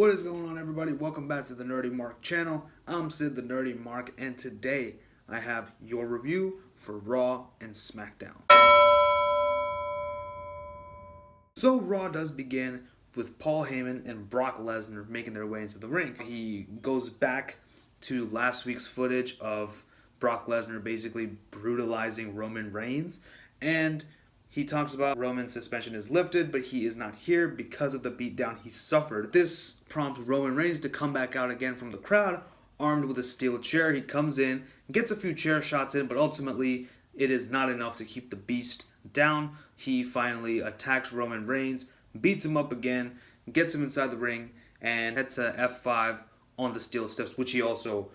What is going on, everybody? Welcome back to the Nerdy Mark channel. I'm Sid the Nerdy Mark, and today I have your review for Raw and SmackDown. So Raw does begin with Paul Heyman and Brock Lesnar making their way into the ring. He goes back to last week's footage of Brock Lesnar basically brutalizing Roman Reigns, and he talks about Roman's suspension is lifted, but he is not here because of the beatdown he suffered. This prompts Roman Reigns to come back out again from the crowd, armed with a steel chair. He comes in, gets a few chair shots in, but ultimately it is not enough to keep the beast down. He finally attacks Roman Reigns, beats him up again, gets him inside the ring, and hits a F5 on the steel steps, which he also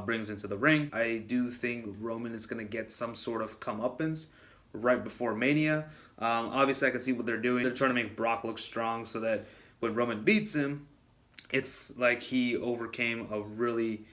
brings into the ring. I do think Roman is going to get some sort of comeuppance right before Mania. Obviously, I can see what they're doing. They're trying to make Brock look strong so that when Roman beats him, it's like he overcame a really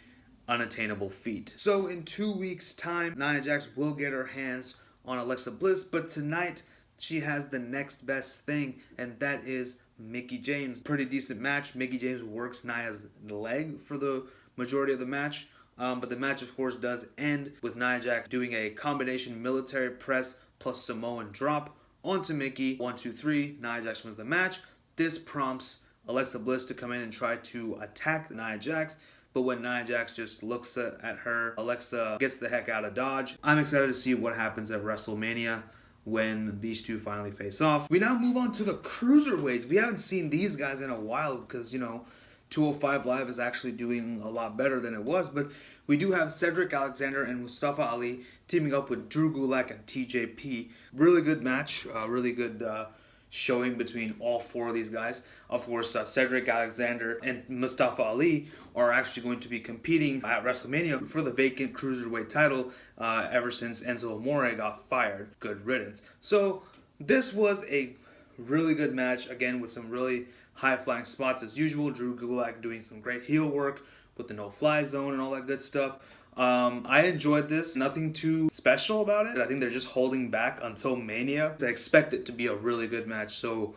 unattainable feat. So in 2 weeks' time, Nia Jax will get her hands on Alexa Bliss, but tonight she has the next best thing, and that is Mickie James. Pretty decent match. Mickie James works Nia's leg for the majority of the match. But the match, of course, does end with Nia Jax doing a combination military press plus Samoan drop onto Mickie. 1, 2, 3. Nia Jax wins the match. This prompts Alexa Bliss to come in and try to attack Nia Jax. But when Nia Jax just looks at her, Alexa gets the heck out of Dodge. I'm excited to see what happens at WrestleMania when these two finally face off. We now move on to the cruiserweights. We haven't seen these guys in a while because, 205 Live is actually doing a lot better than it was, but we do have Cedric Alexander and Mustafa Ali teaming up with Drew Gulak and TJP. Really good match, really good showing between all four of these guys. Of course, Cedric Alexander and Mustafa Ali are actually going to be competing at WrestleMania for the vacant cruiserweight title ever since Enzo Amore got fired. Good riddance. So this was a really good match, again, with some really high-flying spots as usual. Drew Gulak doing some great heel work with the no-fly zone and all that good stuff. I enjoyed this. Nothing too special about it. I think they're just holding back until Mania. I expect it to be a really good match, so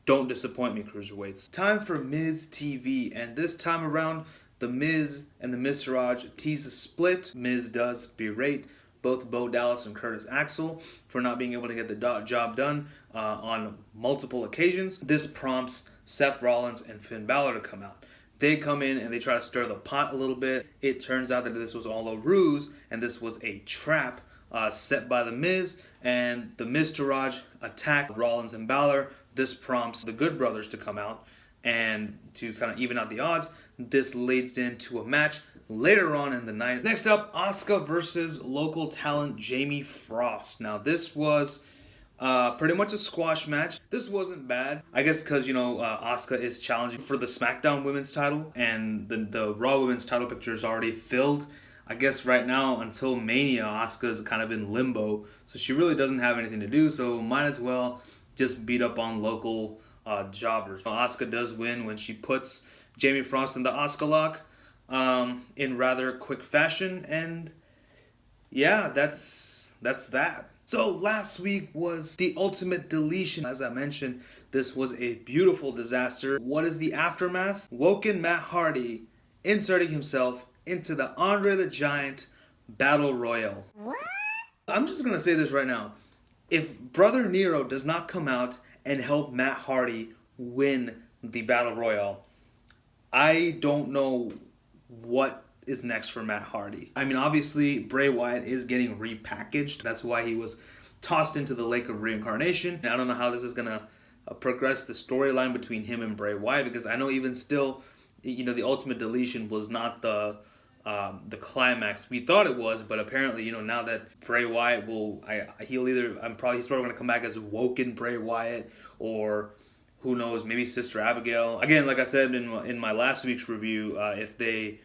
don't disappoint me, cruiserweights. Time for Miz TV, and this time around, The Miz and the Miztourage tease a split. Miz does berate both Bo Dallas and Curtis Axel for not being able to get the job done on multiple occasions. This prompts Seth Rollins and Finn Balor to come out. They come in and they try to stir the pot a little bit. It turns out that this was all a ruse, and this was a trap set by The Miz, and the Miztourage attack Rollins and Balor. This prompts the Good Brothers to come out and to kind of even out the odds. This leads into a match later on in the night. Next up, Asuka versus local talent Jamie Frost. Now this was pretty much a squash match. This wasn't bad. I guess because, Asuka is challenging for the SmackDown Women's title, and the Raw Women's title picture is already filled. I guess right now, until Mania, Asuka's kind of in limbo, so she really doesn't have anything to do, so might as well just beat up on local jobbers. Asuka does win when she puts Jamie Frost in the Asuka lock in rather quick fashion, and yeah, that's that. So last week was the Ultimate Deletion. As I mentioned, this was a beautiful disaster. What is the aftermath? Woken Matt Hardy inserting himself into the Andre the Giant Battle Royale. What? I'm just going to say this right now. If Brother Nero does not come out and help Matt Hardy win the Battle Royale, I don't know what is next for Matt Hardy. I mean, obviously, Bray Wyatt is getting repackaged. That's why he was tossed into the Lake of Reincarnation. I don't know how this is going to progress the storyline between him and Bray Wyatt, because I know even still, the Ultimate Deletion was not the climax we thought it was, but apparently, now that Bray Wyatt he's probably going to come back as Woken Bray Wyatt, or who knows, maybe Sister Abigail. Again, like I said in my last week's review, if they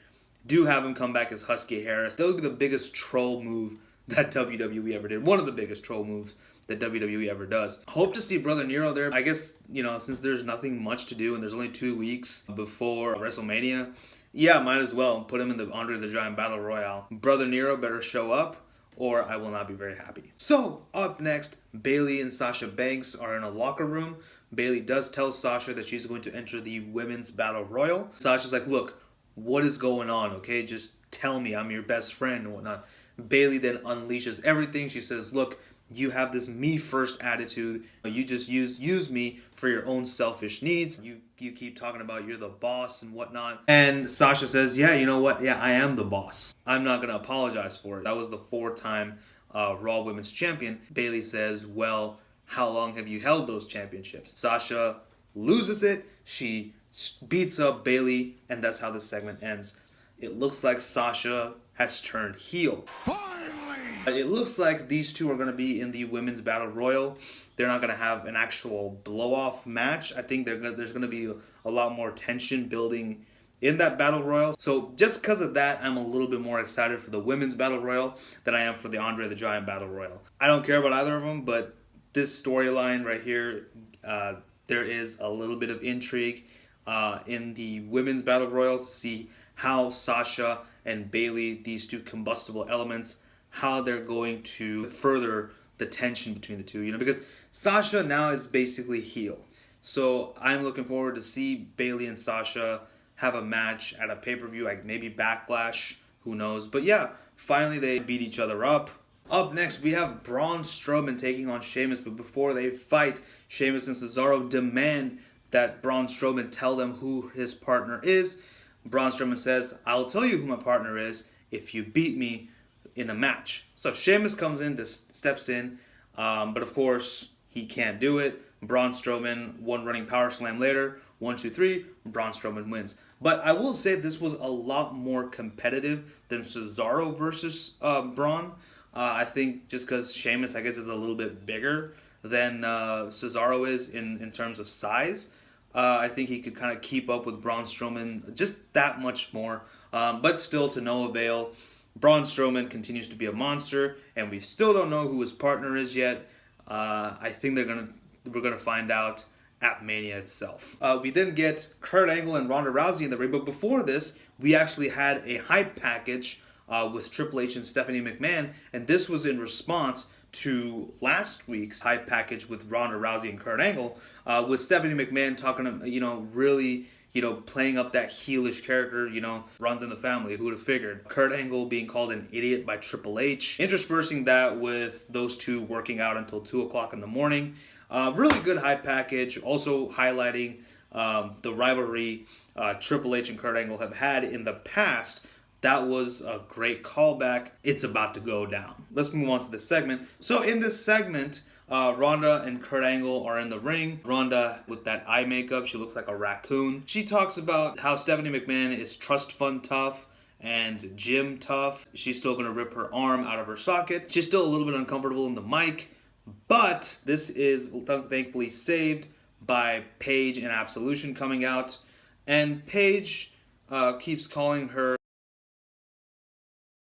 do have him come back as Husky Harris, that would be the biggest troll move that WWE ever did. One of the biggest troll moves that WWE ever does. Hope to see Brother Nero there. I guess, since there's nothing much to do and there's only 2 weeks before WrestleMania, yeah, might as well put him in the Andre the Giant Battle Royale. Brother Nero better show up, or I will not be very happy. So, up next, Bayley and Sasha Banks are in a locker room. Bayley does tell Sasha that she's going to enter the Women's Battle Royal. Sasha's like, look, what is going on, okay? Just tell me, I'm your best friend and whatnot. Bayley then unleashes everything. She says, look, you have this me first attitude. You just use me for your own selfish needs. You keep talking about you're the boss and whatnot. And Sasha says, yeah, you know what? Yeah, I am the boss. I'm not going to apologize for it. That was the 4-time Raw Women's Champion. Bayley says, well, how long have you held those championships? Sasha loses it. She beats up Bayley, and that's how the segment ends. It looks like Sasha has turned heel. It looks like these two are going to be in the Women's Battle Royal. They're not going to have an actual blow-off match. I think there's going to be a lot more tension building in that Battle Royal. So just because of that, I'm a little bit more excited for the Women's Battle Royal than I am for the Andre the Giant Battle Royal. I don't care about either of them, but this storyline right here, there is a little bit of intrigue in the Women's Battle Royals to see how Sasha and Bayley, these two combustible elements, how they're going to further the tension between the two, because Sasha now is basically heel. So I'm looking forward to see Bayley and Sasha have a match at a pay-per-view, like maybe Backlash, who knows. But yeah, finally they beat each other up. Up next, we have Braun Strowman taking on Sheamus, but before they fight, Sheamus and Cesaro demand that Braun Strowman tell them who his partner is. Braun Strowman says, I'll tell you who my partner is if you beat me in a match. So Sheamus comes in, steps in, but of course he can't do it. Braun Strowman, one running power slam later, 1, 2, 3, Braun Strowman wins. But I will say this was a lot more competitive than Cesaro versus Braun. I think just because Sheamus, I guess, is a little bit bigger than Cesaro is in terms of size. I think he could kind of keep up with Braun Strowman just that much more, but still to no avail. Braun Strowman continues to be a monster, and we still don't know who his partner is yet. I think we're gonna find out at Mania itself. We then get Kurt Angle and Ronda Rousey in the ring, but before this, we actually had a hype package with Triple H and Stephanie McMahon, and this was in response to last week's hype package with Ronda Rousey and Kurt Angle, with Stephanie McMahon talking, really, playing up that heelish character, runs in the family, who would have figured. Kurt Angle being called an idiot by Triple H, interspersing that with those two working out until 2 o'clock in the morning. Really good hype package, also highlighting the rivalry Triple H and Kurt Angle have had in the past. That was a great callback. It's about to go down. Let's move on to this segment. So in this segment, Ronda and Kurt Angle are in the ring. Ronda with that eye makeup, she looks like a raccoon. She talks about how Stephanie McMahon is trust fund tough and gym tough. She's still going to rip her arm out of her socket. She's still a little bit uncomfortable in the mic, but this is thankfully saved by Paige and Absolution coming out. And Paige keeps calling her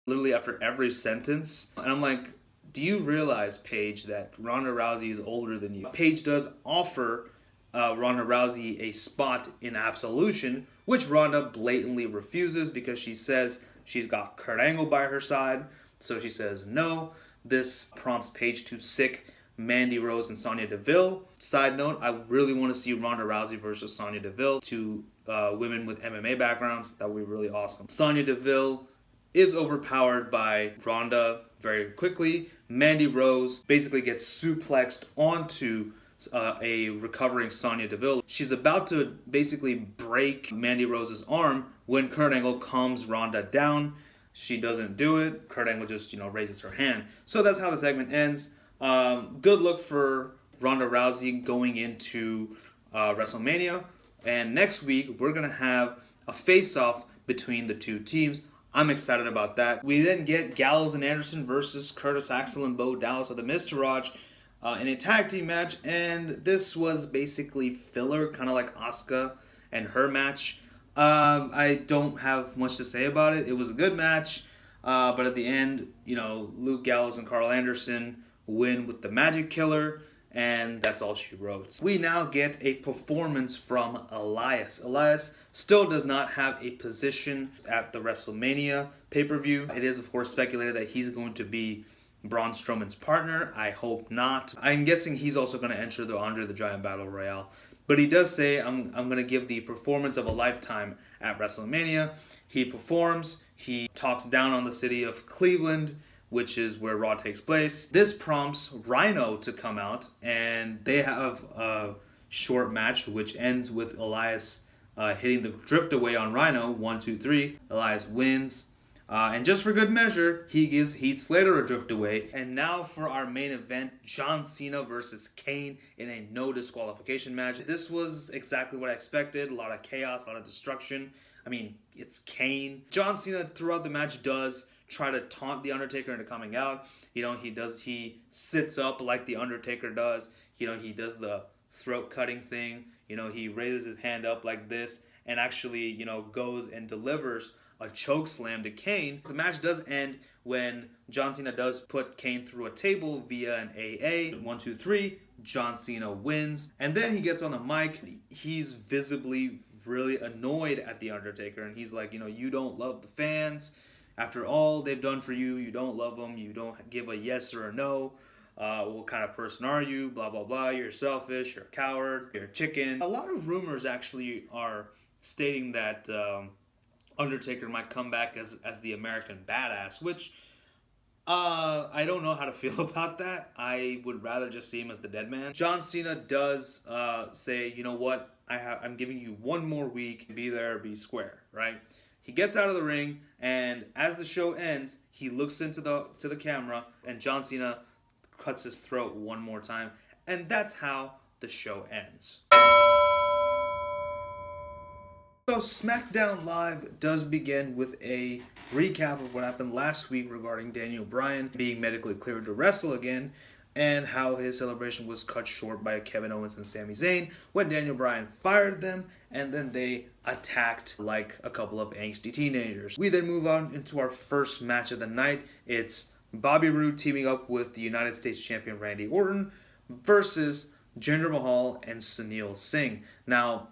literally after every sentence. And I'm like, do you realize, Paige, that Ronda Rousey is older than you? Paige does offer Ronda Rousey a spot in Absolution, which Ronda blatantly refuses because she says she's got Kurt Angle by her side. So she says no. This prompts Paige to sick Mandy Rose and Sonya Deville. Side note, I really want to see Ronda Rousey versus Sonya Deville, two women with MMA backgrounds. That would be really awesome. Sonya Deville is overpowered by Ronda very quickly. Mandy Rose basically gets suplexed onto a recovering Sonya Deville. She's about to basically break Mandy Rose's arm when Kurt Angle calms Ronda down. She doesn't do it. Kurt Angle just, raises her hand. So that's how the segment ends. Good look for Ronda Rousey going into WrestleMania. And next week, we're going to have a face-off between the two teams. I'm excited about that. We then get Gallows and Anderson versus Curtis Axel and Bo Dallas of the Miztourage in a tag team match. And this was basically filler, kind of like Asuka and her match. I don't have much to say about it. It was a good match. But at the end, Luke Gallows and Carl Anderson win with the Magic Killer. And that's all she wrote. We now get a performance from Elias. Elias still does not have a position at the WrestleMania pay-per-view. It is, of course, speculated that he's going to be Braun Strowman's partner. I hope not. I'm guessing he's also going to enter the Andre the Giant Battle Royale. But he does say, I'm going to give the performance of a lifetime at WrestleMania. He performs. He talks down on the city of Cleveland, which is where Raw takes place. This prompts Rhino to come out, and they have a short match, which ends with Elias hitting the drift away on Rhino. 1, 2, 3. Elias wins. And just for good measure, he gives Heath Slater a drift away. And now for our main event, John Cena versus Kane in a no disqualification match. This was exactly what I expected. A lot of chaos, a lot of destruction. I mean, it's Kane. John Cena throughout the match does try to taunt the Undertaker into coming out. He sits up like the Undertaker does. He does the throat cutting thing. He raises his hand up like this and actually, goes and delivers a choke slam to Kane. The match does end when John Cena does put Kane through a table via an AA. 1, 2, 3. John Cena wins. And then he gets on the mic. He's visibly really annoyed at the Undertaker. And he's like, you don't love the fans. After all they've done for you, you don't love them. You don't give a yes or a no. What kind of person are you? Blah, blah, blah. You're selfish. You're a coward. You're a chicken. A lot of rumors actually are stating that Undertaker might come back as the American Badass, which I don't know how to feel about that. I would rather just see him as the dead man. John Cena does say, you know what? I'm giving you one more week. Be there, be square, right? He gets out of the ring, and as the show ends, he looks into the camera, and John Cena cuts his throat one more time, and that's how the show ends. So SmackDown Live does begin with a recap of what happened last week regarding Daniel Bryan being medically cleared to wrestle again, and how his celebration was cut short by Kevin Owens and Sami Zayn when Daniel Bryan fired them, and then they attacked like a couple of angsty teenagers. We then move on into our first match of the night. It's Bobby Roode teaming up with the United States Champion Randy Orton versus Jinder Mahal and Sunil Singh. Now,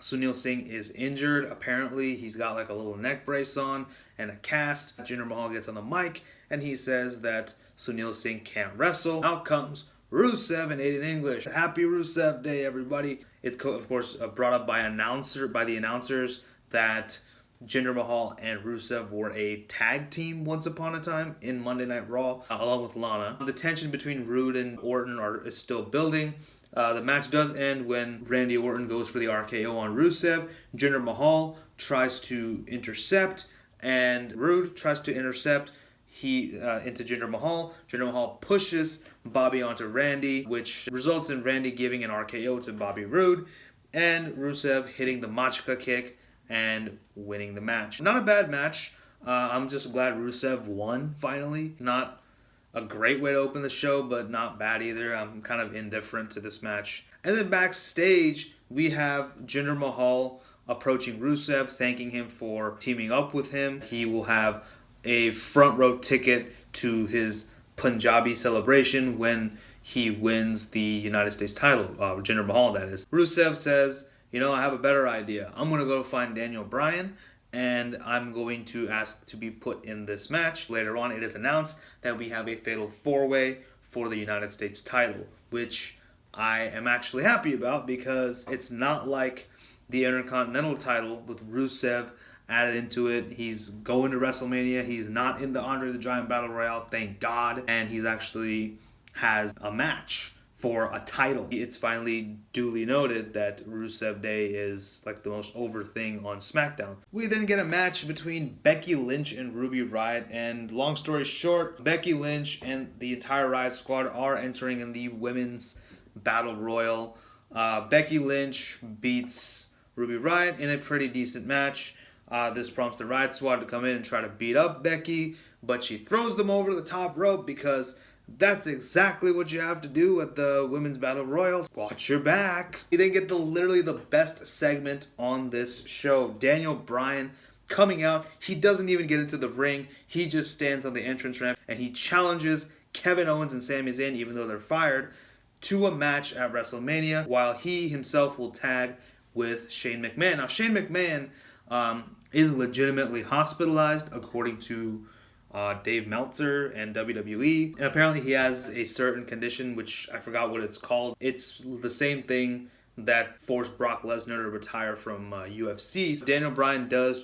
Sunil Singh is injured. Apparently, he's got like a little neck brace on and a cast. Jinder Mahal gets on the mic and he says that Sunil Singh can't wrestle. Out comes Rusev in Aiden English. Happy Rusev Day, everybody. It's of course brought up by the announcers that Jinder Mahal and Rusev were a tag team once upon a time in Monday Night Raw, along with Lana. The tension between Roode and Orton is still building. The match does end when Randy Orton goes for the RKO on Rusev. Jinder Mahal tries to intercept, and Roode tries to intercept into Jinder Mahal. Jinder Mahal pushes Bobby onto Randy, which results in Randy giving an RKO to Bobby Roode, and Rusev hitting the Machka kick and winning the match. Not a bad match. I'm just glad Rusev won finally. Not a great way to open the show, but not bad either. I'm kind of indifferent to this match. And then backstage, we have Jinder Mahal approaching Rusev, thanking him for teaming up with him. He will have a front row ticket to his Punjabi celebration when he wins the United States title. Jinder Mahal, that is. Rusev says, I have a better idea. I'm going to go find Daniel Bryan, and I'm going to ask to be put in this match. Later on, it is announced that we have a fatal 4-way for the United States title, which I am actually happy about because it's not like the Intercontinental title with Rusev added into it. He's going to WrestleMania. He's not in the Andre the Giant Battle Royale, thank God, and he's actually has a match for a title. It's finally duly noted that Rusev Day is like the most over thing on SmackDown. We then get a match between Becky Lynch and Ruby Riott, and long story short, Becky Lynch and the entire Riott squad are entering in the Women's Battle Royal. Becky Lynch beats Ruby Riott in a pretty decent match. This prompts the Riott squad to come in and try to beat up Becky, but she throws them over the top rope because that's exactly what you have to do at the Women's Battle Royal. Watch your back. We then get literally the best segment on this show. Daniel Bryan coming out. He doesn't even get into the ring. He just stands on the entrance ramp and he challenges Kevin Owens and Sami Zayn, even though they're fired, to a match at WrestleMania, while he himself will tag with Shane McMahon. Now, Shane McMahon is legitimately hospitalized, according to Dave Meltzer and WWE. And apparently he has a certain condition, which I forgot what it's called. It's the same thing that forced Brock Lesnar to retire from UFC. So Daniel Bryan does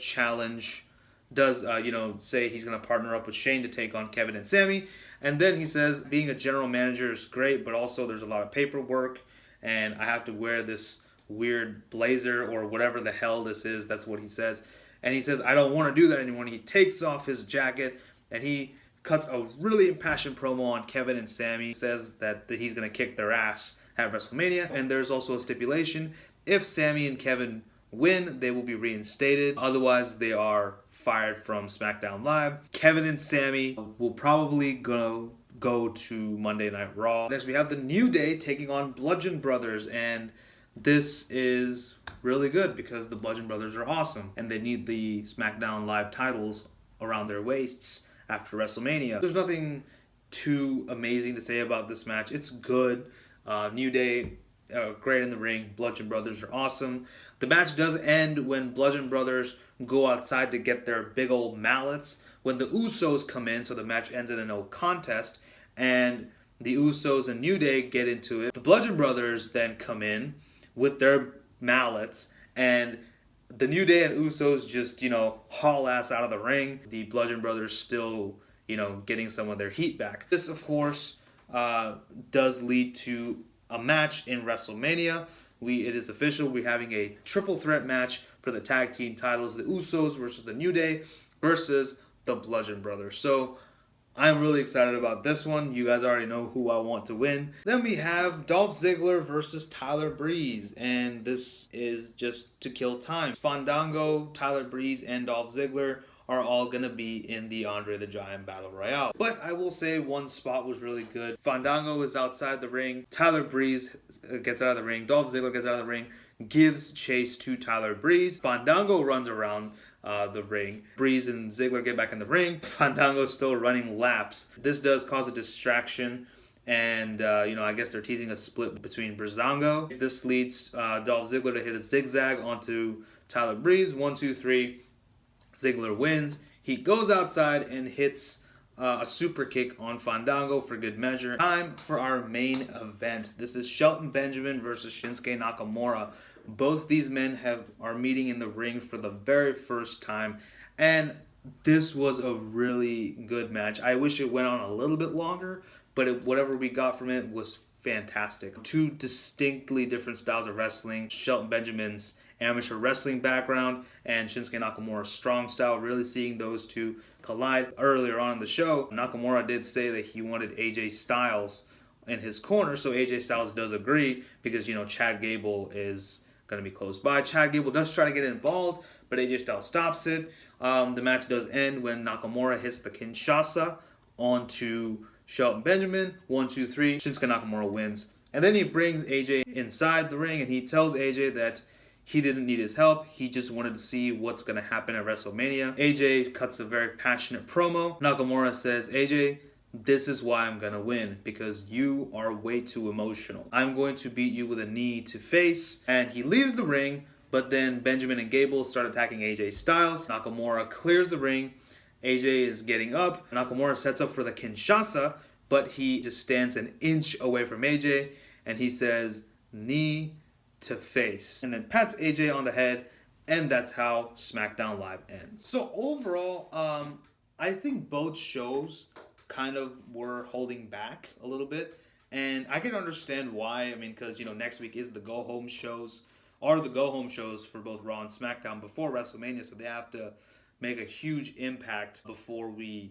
say he's going to partner up with Shane to take on Kevin and Sami. And then he says, being a general manager is great, but also there's a lot of paperwork, and I have to wear this weird blazer or whatever the hell this is. That's what he says. And he says, I don't want to do that anymore. And he takes off his jacket, and he cuts a really impassioned promo on Kevin and Sami. He says that he's going to kick their ass at WrestleMania. And there's also a stipulation. If Sami and Kevin win, they will be reinstated. Otherwise, they are fired from SmackDown Live. Kevin and Sami will probably go to Monday Night Raw. Next, we have the New Day taking on Bludgeon Brothers, and this is really good because the Bludgeon Brothers are awesome, and they need the SmackDown Live titles around their waists after WrestleMania. There's nothing too amazing to say about this match. It's good. New Day, great in the ring. Bludgeon Brothers are awesome. The match does end when Bludgeon Brothers go outside to get their big old mallets when the Usos come in, so the match ends in a no contest, and the Usos and New Day get into it. The Bludgeon Brothers then come in with their mallets, and the New Day and Usos just, haul ass out of the ring. The Bludgeon Brothers still, getting some of their heat back. This, of course, does lead to a match in WrestleMania. It is official. We're having a triple threat match for the tag team titles. The Usos versus the New Day versus the Bludgeon Brothers. So I'm really excited about this one. You guys already know who I want to win. Then we have Dolph Ziggler versus Tyler Breeze. And this is just to kill time. Fandango, Tyler Breeze, and Dolph Ziggler are all going to be in the Andre the Giant Battle Royale. But I will say one spot was really good. Fandango is outside the ring. Tyler Breeze gets out of the ring. Dolph Ziggler gets out of the ring, gives chase to Tyler Breeze. Fandango runs around the ring. Breeze and Ziggler get back in the ring. Fandango's still running laps. This does cause a distraction. And, I guess they're teasing a split between Breezango. This leads Dolph Ziggler to hit a zigzag onto Tyler Breeze. 1, 2, 3. Ziggler wins. He goes outside and hits a super kick on Fandango for good measure. Time for our main event. This is Shelton Benjamin versus Shinsuke Nakamura. Both these men are meeting in the ring for the very first time, and this was a really good match. I wish it went on a little bit longer, but whatever we got from it was fantastic. Two distinctly different styles of wrestling. Shelton Benjamin's amateur wrestling background and Shinsuke Nakamura's strong style, really seeing those two collide. Earlier on in the show, Nakamura did say that he wanted AJ Styles in his corner, so AJ Styles does agree because, Chad Gable is going to be close by. Chad Gable does try to get involved, but AJ Styles stops it. The match does end when Nakamura hits the Kinshasa onto Shelton Benjamin. 1, 2, 3. Shinsuke Nakamura wins. And then he brings AJ inside the ring, and he tells AJ that he didn't need his help. He just wanted to see what's going to happen at WrestleMania. AJ cuts a very passionate promo. Nakamura says, AJ, this is why I'm going to win, because you are way too emotional. I'm going to beat you with a knee to face. And he leaves the ring, but then Benjamin and Gable start attacking AJ Styles. Nakamura clears the ring. AJ is getting up. Nakamura sets up for the Kinshasa, but he just stands an inch away from AJ, and he says, knee to face, and then pats AJ on the head, and that's how SmackDown Live ends. So overall, I think both shows kind of were holding back a little bit, and I can understand why. I mean, because next week is the go-home shows, for both Raw and SmackDown before WrestleMania, so they have to make a huge impact before we,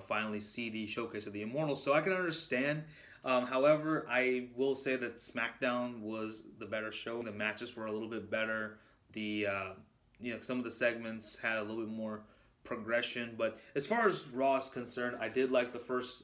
finally see the Showcase of the Immortals. So I can understand. However, I will say that SmackDown was the better show. The matches were a little bit better. The some of the segments had a little bit more progression. But as far as Raw is concerned, I did like the first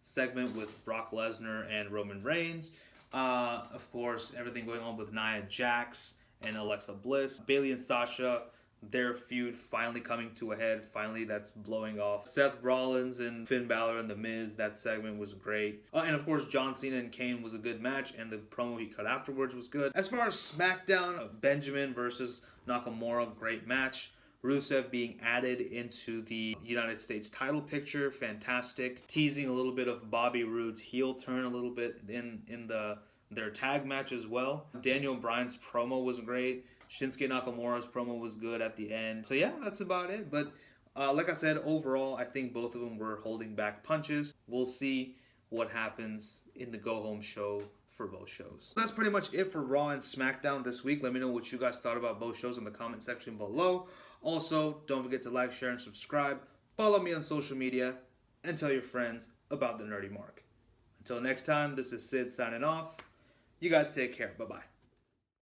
segment with Brock Lesnar and Roman Reigns. Of course, everything going on with Nia Jax and Alexa Bliss. Bayley and Sasha, their feud finally coming to a head. Finally, that's blowing off. Seth Rollins and Finn Balor and The Miz, that segment was great. And of course, John Cena and Kane was a good match, and the promo he cut afterwards was good. As far as SmackDown, Benjamin versus Nakamura, great match. Rusev being added into the United States title picture, fantastic. Teasing a little bit of Bobby Roode's heel turn a little bit in their tag match as well. Daniel Bryan's promo was great. Shinsuke Nakamura's promo was good at the end. So yeah, that's about it. But like I said, overall, I think both of them were holding back punches. We'll see what happens in the go-home show for both shows. That's pretty much it for Raw and SmackDown this week. Let me know what you guys thought about both shows in the comment section below. Also, don't forget to like, share, and subscribe. Follow me on social media, and tell your friends about the Nerdy Mark. Until next time, this is Sid signing off. You guys take care. Bye-bye.